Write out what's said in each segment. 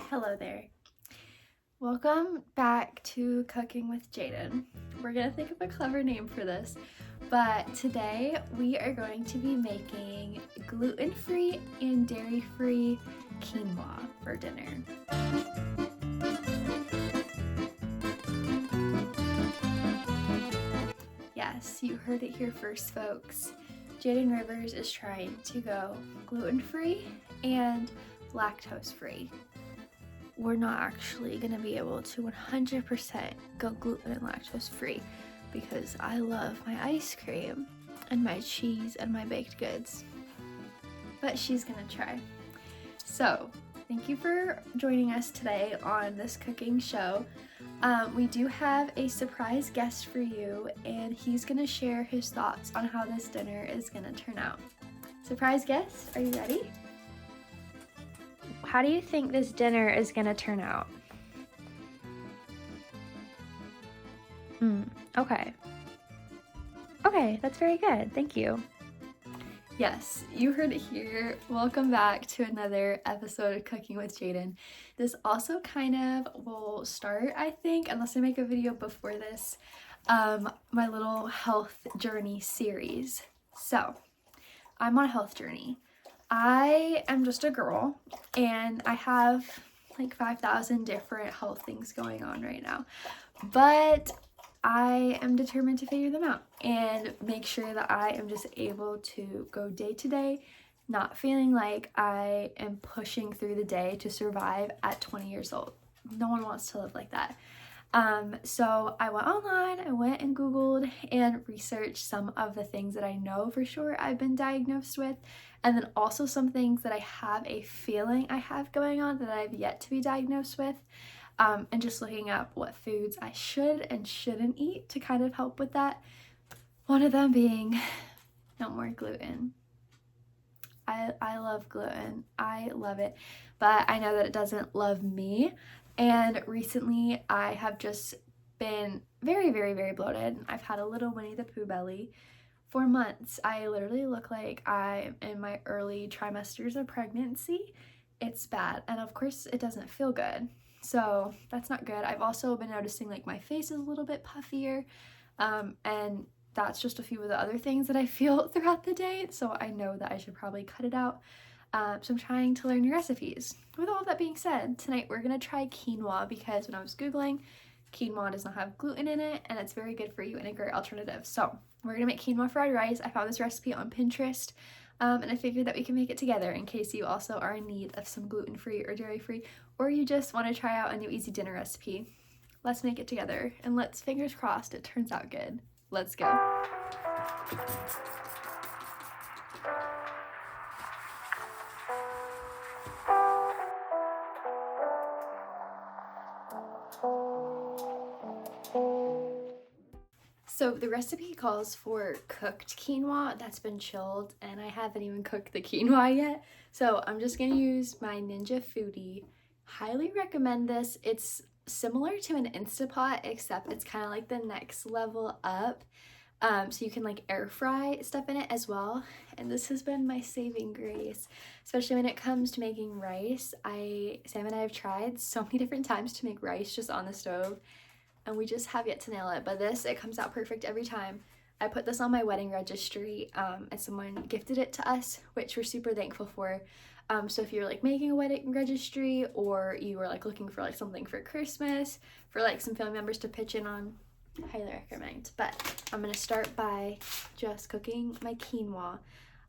Hello there. Welcome back to Cooking with Jaden. We're gonna think of a clever name for this, but today we are going to be making gluten-free and dairy-free quinoa for dinner. Yes, you heard it here first, folks. Jaden Rivers is trying to go gluten-free and lactose-free. We're not actually going to be able to 100% go gluten and lactose free because I love my ice cream and my cheese and my baked goods. But she's going to try. So, thank you for joining us today on this cooking show. We do have a surprise guest for you, and he's going to share his thoughts on how this dinner is going to turn out. Surprise guest, are you ready? How do you think this dinner is going to turn out? Okay, that's very good. Thank you. Yes, you heard it here. Welcome back to another episode of Cooking with Jaden. This also kind of will start, I think, unless I make a video before this, my little health journey series. So, I'm on a health journey. I am just a girl and I have like 5,000 different health things going on right now, but I am determined to figure them out and make sure that I am just able to go day to day, not feeling like I am pushing through the day to survive at 20 years old. No one wants to live like that. So I went online, I went and Googled and researched some of the things that I know for sure I've been diagnosed with, and then also some things that I have a feeling I have going on that I've yet to be diagnosed with, and just looking up what foods I should and shouldn't eat to kind of help with that. One of them being no more gluten. I love gluten. I love it, but I know that it doesn't love me. And recently I have just been very, very, very bloated. I've had a little Winnie the Pooh belly for months. I literally look like I'm in my early trimesters of pregnancy. It's bad. And of course it doesn't feel good. So that's not good. I've also been noticing like my face is a little bit puffier. And that's just a few of the other things that I feel throughout the day. So I know that I should probably cut it out. So I'm trying to learn new recipes. With all that being said, tonight we're going to try quinoa because when I was Googling, quinoa does not have gluten in it and it's very good for you and a great alternative. So we're going to make quinoa fried rice. I found this recipe on Pinterest, and I figured that we can make it together in case you also are in need of some gluten-free or dairy-free, or you just want to try out a new easy dinner recipe. Let's make it together and let's, fingers crossed, it turns out good. Let's go. So the recipe calls for cooked quinoa that's been chilled, and I haven't even cooked the quinoa yet. So I'm just gonna use my Ninja Foodie. Highly recommend this. It's similar to an Instapot, except it's kind of like the next level up. So you can like air fry stuff in it as well. And this has been my saving grace, especially when it comes to making rice. Sam and I have tried so many different times to make rice just on the stove, and we just have yet to nail it. But this, it comes out perfect every time. I put this on my wedding registry, and someone gifted it to us, which we're super thankful for. So if you're like making a wedding registry, or you were like looking for like something for Christmas, for like some family members to pitch in on, highly recommend. But I'm gonna start by just cooking my quinoa.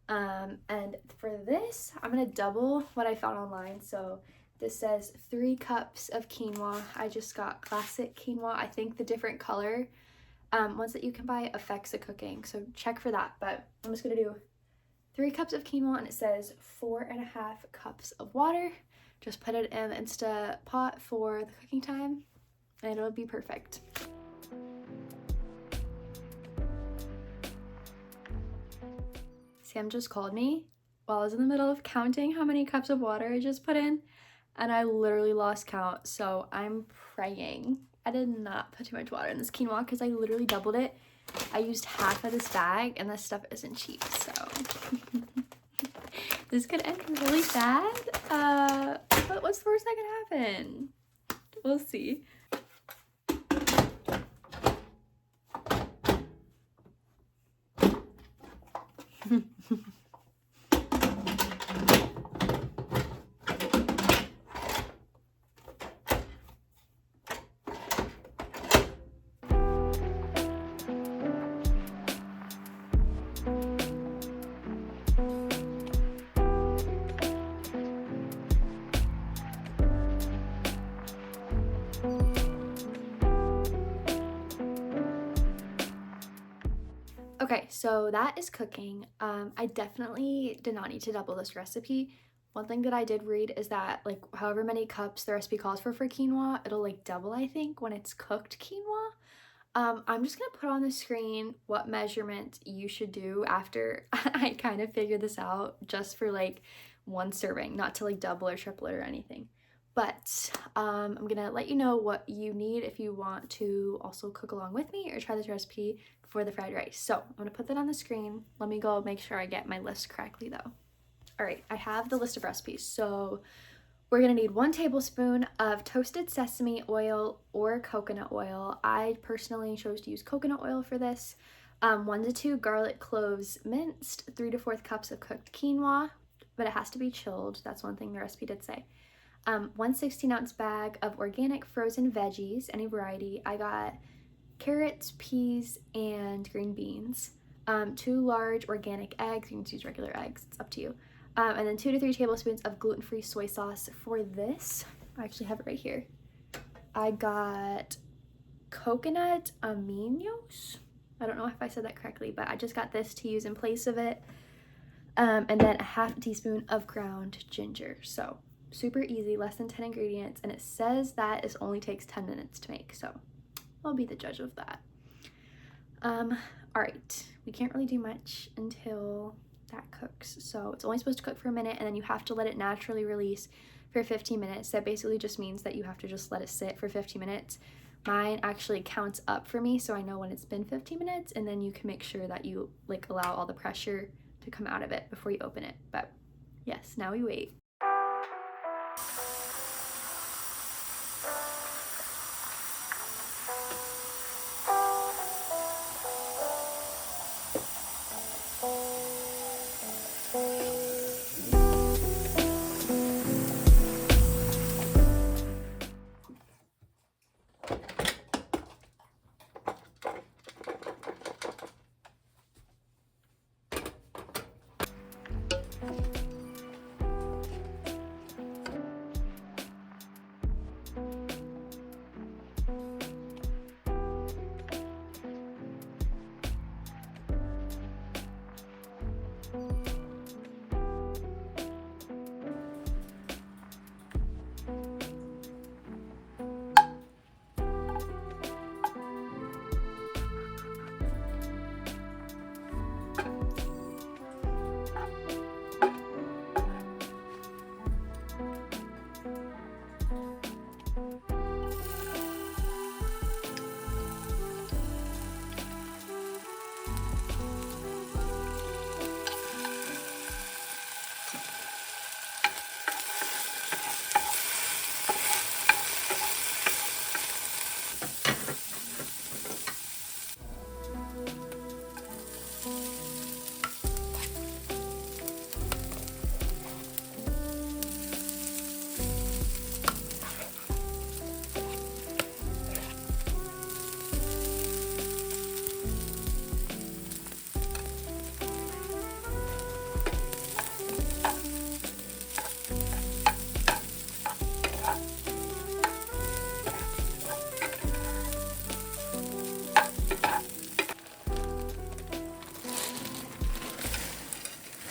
And for this, I'm gonna double what I found online. So this says 3 cups of quinoa. I just got classic quinoa. I think the different color ones that you can buy affects the cooking, so check for that. But I'm just gonna do 3 cups of quinoa, and it says 4.5 cups of water. Just put it in the Insta pot for the cooking time, and it'll be perfect. Sam just called me while I was in the middle of counting how many cups of water I just put in, and I literally lost count, so I'm praying I did not put too much water in this quinoa because I literally doubled it. I used half of this bag, and this stuff isn't cheap, so this could end really bad. But what's the worst that can happen? We'll see. Okay, so that is cooking. I definitely did not need to double this recipe. One thing that I did read is that like however many cups the recipe calls for quinoa, it'll like double, I think, when it's cooked quinoa. I'm just gonna put on the screen what measurement you should do after I kind of figured this out, just for like one serving, not to like double or triple it or anything. But I'm gonna let you know what you need if you want to also cook along with me or try this recipe for the fried rice. So I'm gonna put that on the screen. Let me go make sure I get my list correctly though. All right, I have the list of recipes. So we're gonna need 1 tablespoon of toasted sesame oil or coconut oil. I personally chose to use coconut oil for this. 1 to 2 garlic cloves minced, 3 to 4 cups of cooked quinoa, but it has to be chilled. That's one thing the recipe did say. 1 16-ounce bag of organic frozen veggies, any variety. I got carrots, peas, and green beans. 2 large organic eggs. You can just use regular eggs, it's up to you. And then 2 to 3 tablespoons of gluten-free soy sauce for this. I actually have it right here. I got coconut aminos. I don't know if I said that correctly, but I just got this to use in place of it. And then a half teaspoon of ground ginger. So super easy, less than 10 ingredients, and it says that it only takes 10 minutes to make, so I'll be the judge of that. All right, we can't really do much until that cooks. So it's only supposed to cook for a minute, and then you have to let it naturally release for 15 minutes. That basically just means that you have to just let it sit for 15 minutes. Mine actually counts up for me, so I know when it's been 15 minutes, and then you can make sure that you like allow all the pressure to come out of it before you open it. But yes, now we wait.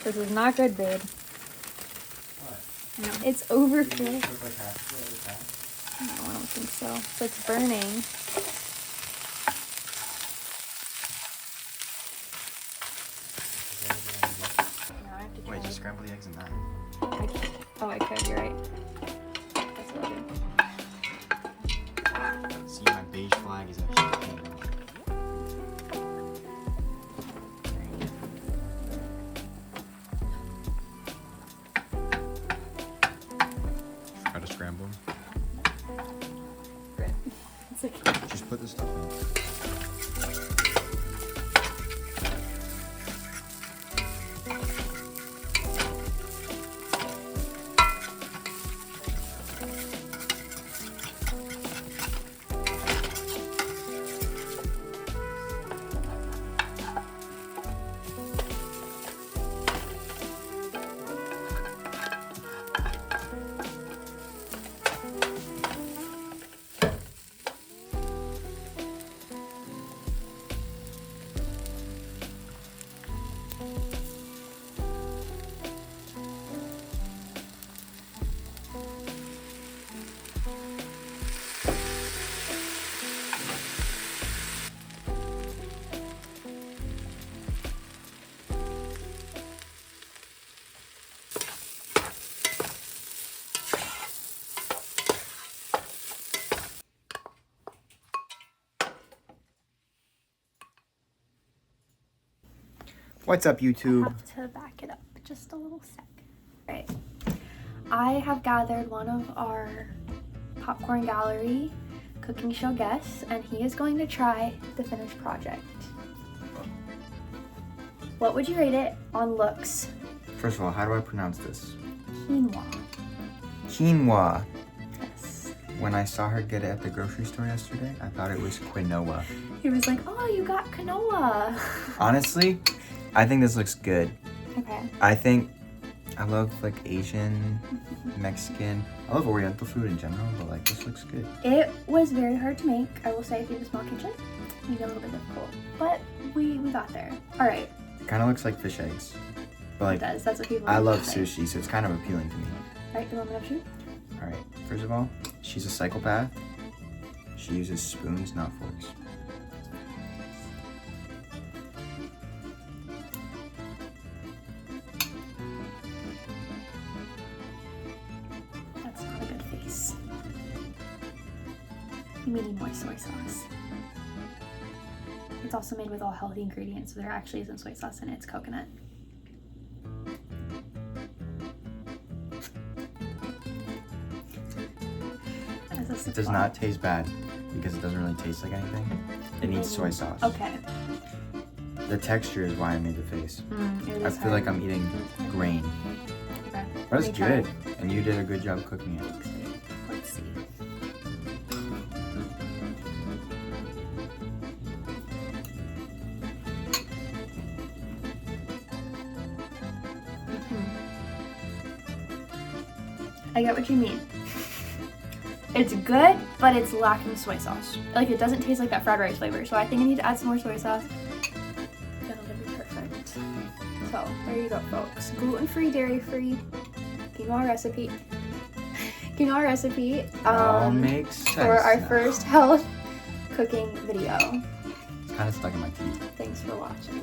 This is not good, babe. What? No, it's overflow. Did you cook like half of it at a time? No, I don't think so. So it's burning. Now I have to try. Wait, just scramble the eggs in that. I can't. Oh, I could. You're right. That's what I'll do. See, my beige flag is actually pink. It's okay. Just put the stuff in. What's up, I YouTube? have to back it up just a little sec. Right. I have gathered one of our Popcorn Gallery cooking show guests, and he is going to try the finished project. What would you rate it on looks? First of all, how do I pronounce this? Quinoa. Quinoa. Yes. When I saw her get it at the grocery store yesterday, I thought it was quinoa. He was like, oh, you got quinoa. Honestly, I think this looks good. Okay. I love like Asian, Mexican. I love Oriental food in general, but like this looks good. It was very hard to make. I will say, if you have a small kitchen, it can get a little bit difficult, but we got there. All right. It kind of looks like fish eggs. But like, It does. That's what people I love say. sushi, so it's kind of appealing to me. All right, you want me to shoot? All right, first of all, she's a psychopath. She uses spoons, not forks. That's not a good face. You may need more soy sauce. It's also made with all healthy ingredients, so there actually isn't soy sauce in it, it's coconut. It does not taste bad because it doesn't really taste like anything. It needs soy sauce. Okay. The texture is why I made the face. It I is feel like hard. I'm eating grain. Okay. But it's Let me try. good, and you did a good job cooking it. Let's see. I get what you mean. It's good, but it's lacking soy sauce. Like, it doesn't taste like that fried rice flavor, so I think I need to add some more soy sauce. That'll be perfect. So, there you go, folks. Gluten-free, dairy-free, quinoa recipe. Quinoa recipe All makes sense for our now. first health cooking video. It's kind of stuck in my teeth. Thanks for watching.